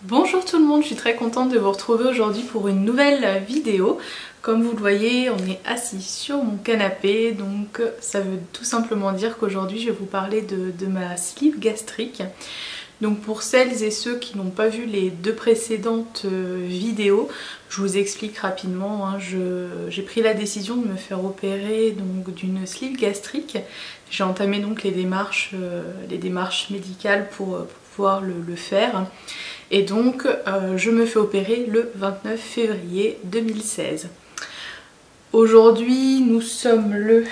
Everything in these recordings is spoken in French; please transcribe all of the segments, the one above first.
Bonjour tout le monde, je suis très contente de vous retrouver aujourd'hui pour une nouvelle vidéo. Comme vous le voyez, on est assis sur mon canapé, donc ça veut tout simplement dire qu'aujourd'hui je vais vous parler de ma sleeve gastrique. Donc pour celles et ceux qui n'ont pas vu les deux précédentes vidéos, je vous explique rapidement, hein, j'ai pris la décision de me faire opérer d'une sleeve gastrique. J'ai entamé donc les démarches médicales pour pouvoir le faire. Et donc je me fais opérer le 29 février 2016. Aujourd'hui nous sommes le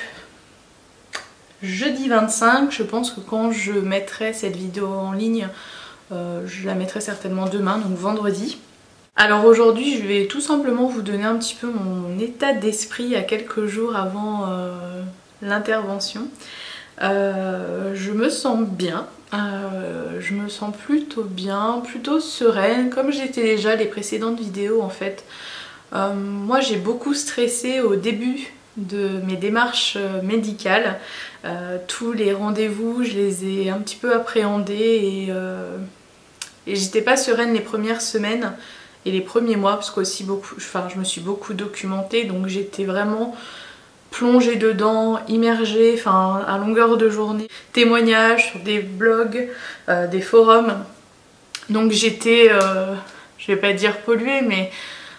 jeudi 25, je pense que quand je mettrai cette vidéo en ligne, je la mettrai certainement demain, donc vendredi. Alors aujourd'hui je vais tout simplement vous donner un petit peu mon état d'esprit à quelques jours avant l'intervention. Je me sens bien, je me sens plutôt bien, plutôt sereine, comme j'étais déjà les précédentes vidéos en fait. Moi j'ai beaucoup stressé au début de mes démarches médicales. Tous les rendez-vous je les ai un petit peu appréhendés et j'étais pas sereine les premières semaines et les premiers mois parce qu'aussi je me suis beaucoup documentée, donc j'étais vraiment plongée dedans, immergée, à longueur de journée, témoignages sur des blogs, des forums. Donc j'étais, je vais pas dire polluée, mais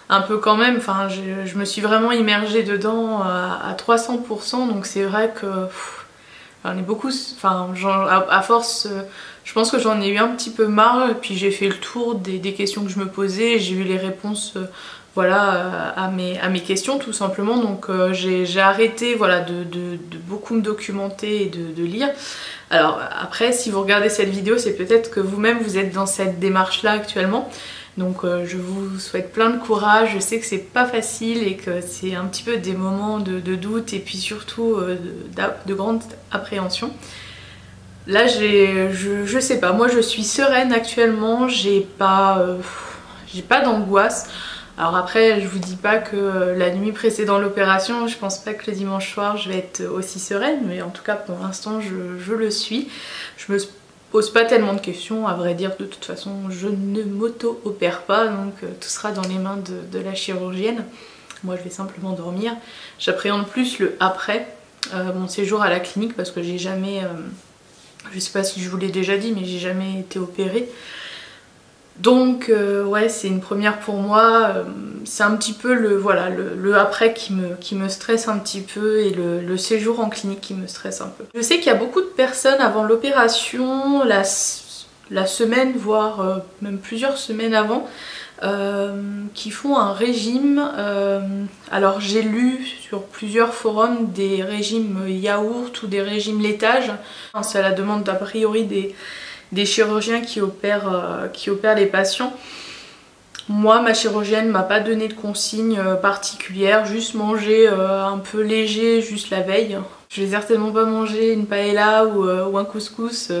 un peu quand même, je me suis vraiment immergée dedans à 300%, donc c'est vrai que j'en ai beaucoup, à force, je pense que j'en ai eu un petit peu marre, et puis j'ai fait le tour des questions que je me posais, j'ai eu les réponses voilà, à mes questions tout simplement, donc j'ai arrêté voilà, de beaucoup me documenter et de lire. Alors après, si vous regardez cette vidéo, c'est peut-être que vous-même vous êtes dans cette démarche là actuellement. Donc je vous souhaite plein de courage, je sais que c'est pas facile et que c'est un petit peu des moments de doute et puis surtout de grande appréhension. Là je sais pas, moi je suis sereine actuellement, j'ai pas d'angoisse. Alors après je vous dis pas que la nuit précédant l'opération, je pense pas que le dimanche soir je vais être aussi sereine, mais en tout cas pour l'instant je le suis. Je me pose pas tellement de questions, à vrai dire, de toute façon je ne m'auto-opère pas, donc tout sera dans les mains de la chirurgienne. Moi je vais simplement dormir. J'appréhende plus le après, mon séjour à la clinique, parce que j'ai jamais, je sais pas si je vous l'ai déjà dit, mais j'ai jamais été opérée. Donc ouais, c'est une première pour moi, c'est un petit peu le après qui me stresse un petit peu, et le séjour en clinique qui me stresse un peu. Je sais qu'il y a beaucoup de personnes avant l'opération, la semaine, voire même plusieurs semaines avant, qui font un régime. Alors j'ai lu sur plusieurs forums des régimes yaourt ou des régimes laitage. C'est à la demande a priori des chirurgiens qui opèrent les patients. Moi, ma chirurgienne m'a pas donné de consignes particulières, juste manger un peu léger juste la veille. Je vais certainement pas manger une paella ou un couscous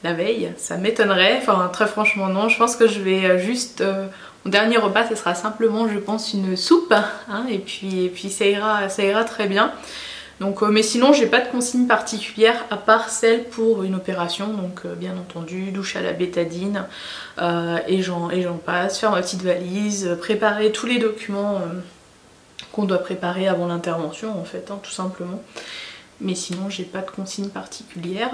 la veille, ça m'étonnerait, très franchement non. Je pense que je vais juste, mon dernier repas ce sera simplement je pense une soupe, hein, et puis ça ira très bien. Donc, mais sinon j'ai pas de consigne particulière à part celle pour une opération, donc bien entendu douche à la bétadine et j'en passe, faire ma petite valise, préparer tous les documents qu'on doit préparer avant l'intervention en fait, hein, tout simplement. Mais sinon j'ai pas de consigne particulière.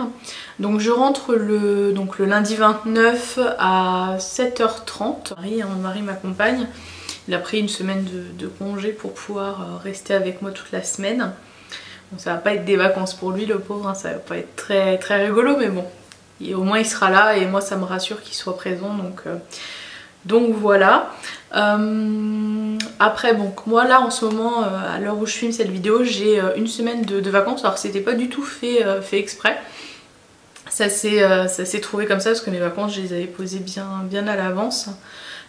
Donc je rentre le lundi 29 à 7h30. Mon mari m'accompagne, il a pris une semaine de congé pour pouvoir rester avec moi toute la semaine. Bon, ça va pas être des vacances pour lui le pauvre, hein, ça va pas être très rigolo, mais bon, au moins il sera là et moi ça me rassure qu'il soit présent, donc voilà. Après bon, moi là en ce moment, à l'heure où je filme cette vidéo, j'ai une semaine de vacances. Alors c'était pas du tout fait exprès, ça s'est trouvé comme ça parce que mes vacances je les avais posées bien à l'avance.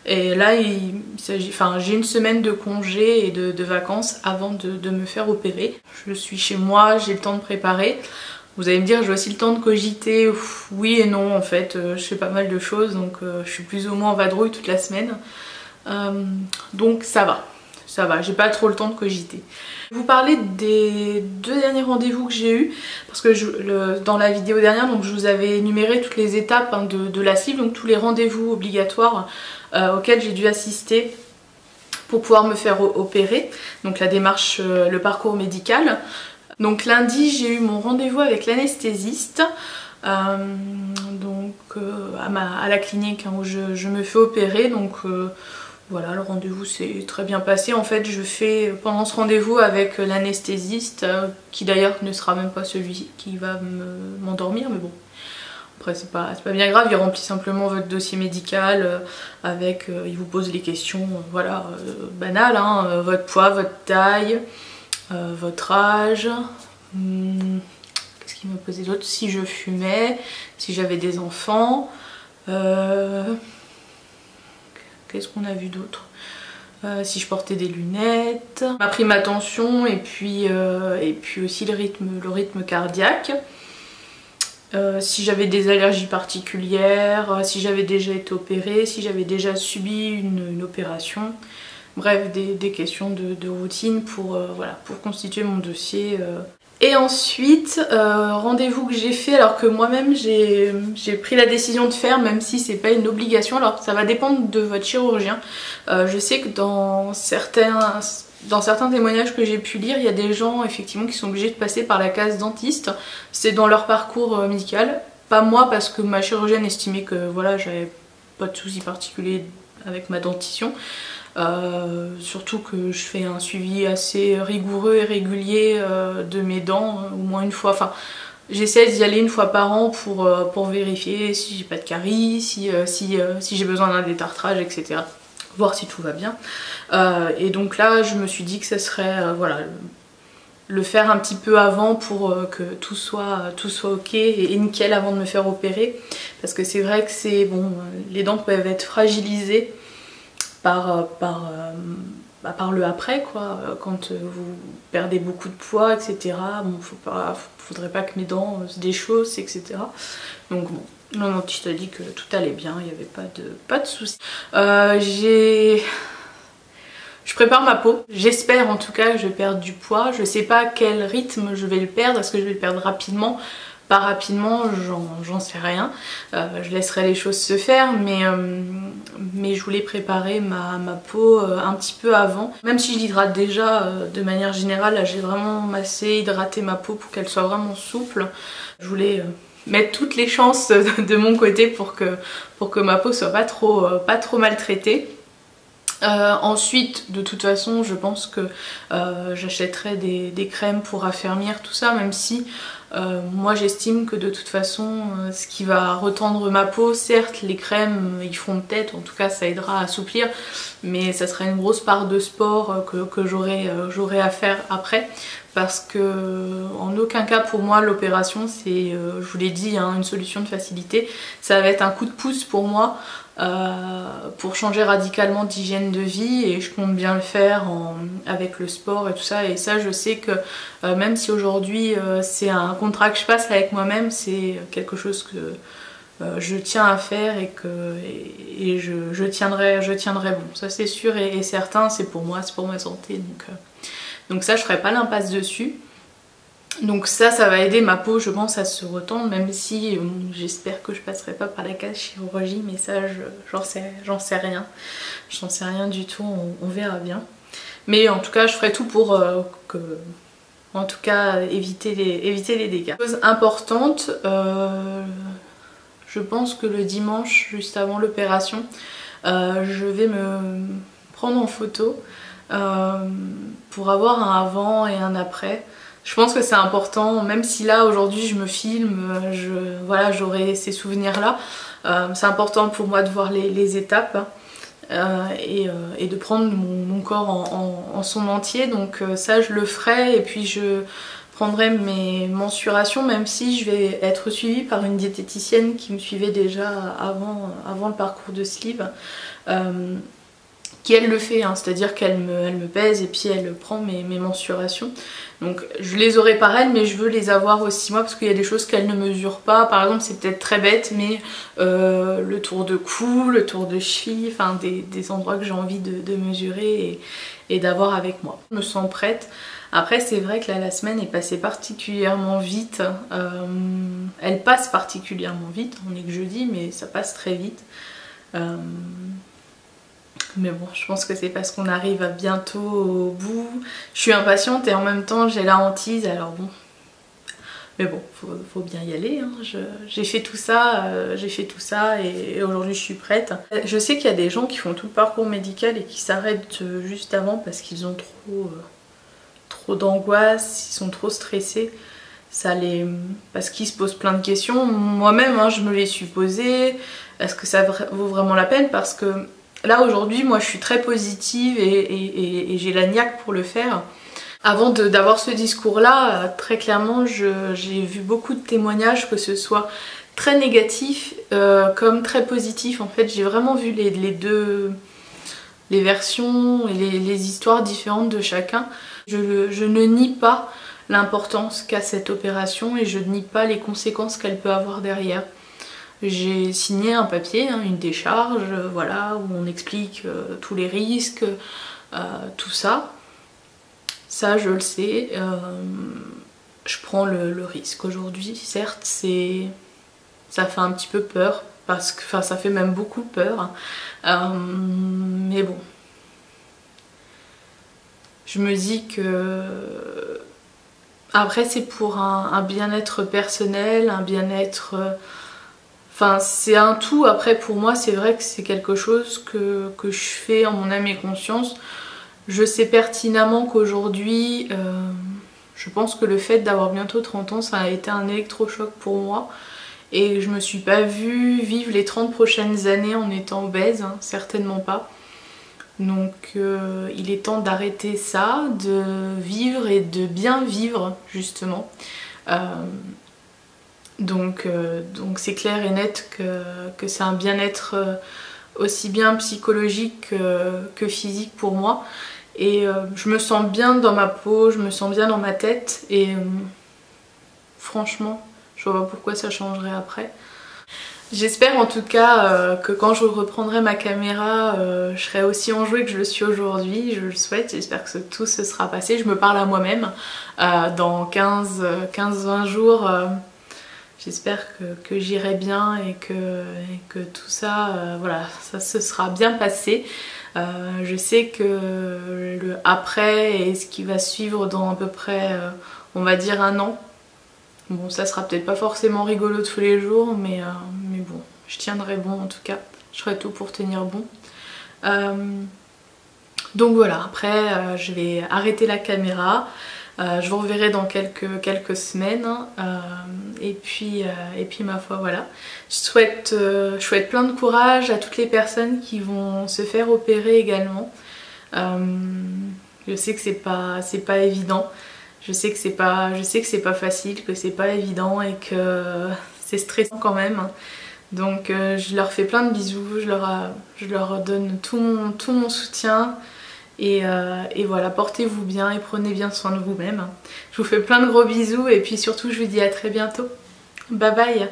Et là j'ai une semaine de congé et de vacances avant de me faire opérer. Je suis chez moi, j'ai le temps de préparer. Vous allez me dire j'ai aussi le temps de cogiter, oui et non en fait, je fais pas mal de choses, donc je suis plus ou moins en vadrouille toute la semaine. Donc ça va. ça va, j'ai pas trop le temps de cogiter. Je vais vous parler des 2 derniers rendez-vous que j'ai eu, parce que dans la vidéo dernière, donc, je vous avais énuméré toutes les étapes hein, de la sleeve, donc tous les rendez-vous obligatoires auxquels j'ai dû assister pour pouvoir me faire opérer, donc la démarche, le parcours médical. Donc lundi, j'ai eu mon rendez-vous avec l'anesthésiste, à la clinique hein, où je me fais opérer, donc voilà, le rendez-vous s'est très bien passé. En fait, je fais pendant ce rendez-vous avec l'anesthésiste, qui d'ailleurs ne sera même pas celui qui va m'endormir, mais bon, après c'est pas bien grave, il remplit simplement votre dossier médical, il vous pose les questions, voilà, banales, hein, votre poids, votre taille, votre âge, qu'est-ce qu'il m'a posé d'autre, si je fumais, si j'avais des enfants, qu'est-ce qu'on a vu d'autre, si je portais des lunettes. On m'a pris ma tension et puis aussi le rythme cardiaque. Si j'avais des allergies particulières, si j'avais déjà été opérée, si j'avais déjà subi une opération. Bref, des questions de routine pour constituer mon dossier. Et ensuite, rendez-vous que j'ai fait, alors que moi-même j'ai pris la décision de faire, même si c'est pas une obligation. Alors ça va dépendre de votre chirurgien. Je sais que dans certains témoignages que j'ai pu lire, il y a des gens effectivement qui sont obligés de passer par la case dentiste. C'est dans leur parcours médical. Pas moi, parce que ma chirurgienne estimait que voilà, j'avais pas de soucis particuliers avec ma dentition. Surtout que je fais un suivi assez rigoureux et régulier de mes dents, au moins une fois. Enfin, j'essaie d'y aller une fois par an pour vérifier si j'ai pas de caries, si j'ai besoin d'un détartrage, etc. Voir si tout va bien. Et donc là, je me suis dit que ça serait voilà, le faire un petit peu avant pour que tout soit ok et nickel avant de me faire opérer. Parce que c'est vrai que les dents peuvent être fragilisées par le après, quoi, quand vous perdez beaucoup de poids, etc. Bon, faudrait pas que mes dents se déchaussent, etc. Donc bon, le dentiste a dit que tout allait bien, il n'y avait pas de soucis. Je prépare ma peau, j'espère en tout cas que je vais perdre du poids. Je sais pas à quel rythme je vais le perdre, est-ce que je vais le perdre rapidement? Pas rapidement, j'en sais rien. Je laisserai les choses se faire, mais je voulais préparer ma peau un petit peu avant. Même si je l'hydrate déjà de manière générale, j'ai vraiment assez hydraté ma peau pour qu'elle soit vraiment souple. Je voulais mettre toutes les chances de mon côté pour que ma peau soit pas trop maltraitée. Ensuite, de toute façon, je pense que j'achèterai des crèmes pour affermir tout ça, même si moi j'estime que de toute façon ce qui va retendre ma peau, certes les crèmes ils font peut-être, en tout cas ça aidera à assouplir, mais ça sera une grosse part de sport que j'aurai à faire après, parce que en aucun cas pour moi l'opération c'est, je vous l'ai dit, hein, une solution de facilité. Ça va être un coup de pouce pour moi pour changer radicalement d'hygiène de vie, et je compte bien le faire avec le sport et tout ça. Et ça, je sais que même si aujourd'hui c'est un contrat que je passe avec moi-même, c'est quelque chose que je tiens à faire et je tiendrai bon. Ça c'est sûr et certain, c'est pour moi, c'est pour ma santé, donc ça je ferai pas l'impasse dessus. Donc ça va aider ma peau, je pense, à se retendre, même si j'espère que je passerai pas par la case chirurgie, mais ça j'en sais rien. J'en sais rien du tout, on verra bien. Mais en tout cas je ferai tout pour en tout cas éviter les dégâts. Chose importante, je pense que le dimanche, juste avant l'opération, je vais me prendre en photo pour avoir un avant et un après. Je pense que c'est important, même si là aujourd'hui je me filme, voilà, j'aurai ces souvenirs là. C'est important pour moi de voir les étapes et de prendre mon corps en son entier. Donc ça je le ferai, et puis je prendrai mes mensurations, même si je vais être suivie par une diététicienne qui me suivait déjà avant le parcours de sleeve. qui elle le fait, hein, c'est-à-dire qu'elle me pèse et puis elle prend mes mensurations. Donc je les aurai par elle, mais je veux les avoir aussi moi parce qu'il y a des choses qu'elle ne mesure pas. Par exemple, c'est peut-être très bête, mais le tour de cou, le tour de cheville, enfin des endroits que j'ai envie de mesurer et d'avoir avec moi. Je me sens prête. Après c'est vrai que là la semaine est passée particulièrement vite. Elle passe particulièrement vite, on est que jeudi, mais ça passe très vite. Mais bon, je pense que c'est parce qu'on arrive à bientôt au bout. Je suis impatiente et en même temps j'ai la hantise, alors bon. Mais bon, faut bien y aller, hein. J'ai fait tout ça, et aujourd'hui je suis prête. Je sais qu'il y a des gens qui font tout le parcours médical et qui s'arrêtent juste avant parce qu'ils ont trop d'angoisse, ils sont trop stressés. Parce qu'ils se posent plein de questions. Moi-même, hein, je me les suis posées. Est-ce que ça vaut vraiment la peine? Parce que là aujourd'hui moi je suis très positive et j'ai la niaque pour le faire. Avant d'avoir ce discours là, très clairement j'ai vu beaucoup de témoignages, que ce soit très négatifs comme très positifs. En fait j'ai vraiment vu les versions et les histoires différentes de chacun. Je ne nie pas l'importance qu'a cette opération et je ne nie pas les conséquences qu'elle peut avoir derrière. J'ai signé un papier, hein, une décharge, voilà, où on explique tous les risques, tout ça. Ça, je le sais. Je prends le risque aujourd'hui. Certes, ça fait un petit peu peur, parce que, enfin, ça fait même beaucoup peur. Mais bon. Je me dis que... Après, c'est pour un bien-être personnel, un bien-être... Enfin, c'est un tout. Après, pour moi, c'est vrai que c'est quelque chose que je fais en mon âme et conscience. Je sais pertinemment qu'aujourd'hui, je pense que le fait d'avoir bientôt 30 ans, ça a été un électrochoc pour moi. Et je me suis pas vue vivre les 30 prochaines années en étant obèse, hein, certainement pas. Donc il est temps d'arrêter ça, de vivre et de bien vivre, justement. Donc c'est clair et net que c'est un bien-être aussi bien psychologique que physique pour moi. Et je me sens bien dans ma peau, je me sens bien dans ma tête. Et franchement, je vois pas pourquoi ça changerait après. J'espère en tout cas que quand je reprendrai ma caméra, je serai aussi enjouée que je le suis aujourd'hui. Je le souhaite, j'espère que tout se sera passé. Je me parle à moi-même dans 15-20 jours. J'espère que j'irai bien et que tout ça, voilà, ça se sera bien passé. Je sais que le après et ce qui va suivre dans à peu près, on va dire 1 an, bon, ça sera peut-être pas forcément rigolo tous les jours, mais bon, je tiendrai bon en tout cas. Je ferai tout pour tenir bon. Donc voilà, après je vais arrêter la caméra. Je vous reverrai dans quelques semaines, et puis ma foi, voilà. Je souhaite plein de courage à toutes les personnes qui vont se faire opérer également. Je sais que c'est pas évident, je sais que c'est pas facile, que c'est pas évident et que c'est stressant quand même. Donc je leur fais plein de bisous, je leur donne tout mon soutien. Et voilà, portez-vous bien et prenez bien soin de vous-même. Je vous fais plein de gros bisous et puis surtout je vous dis à très bientôt. Bye bye!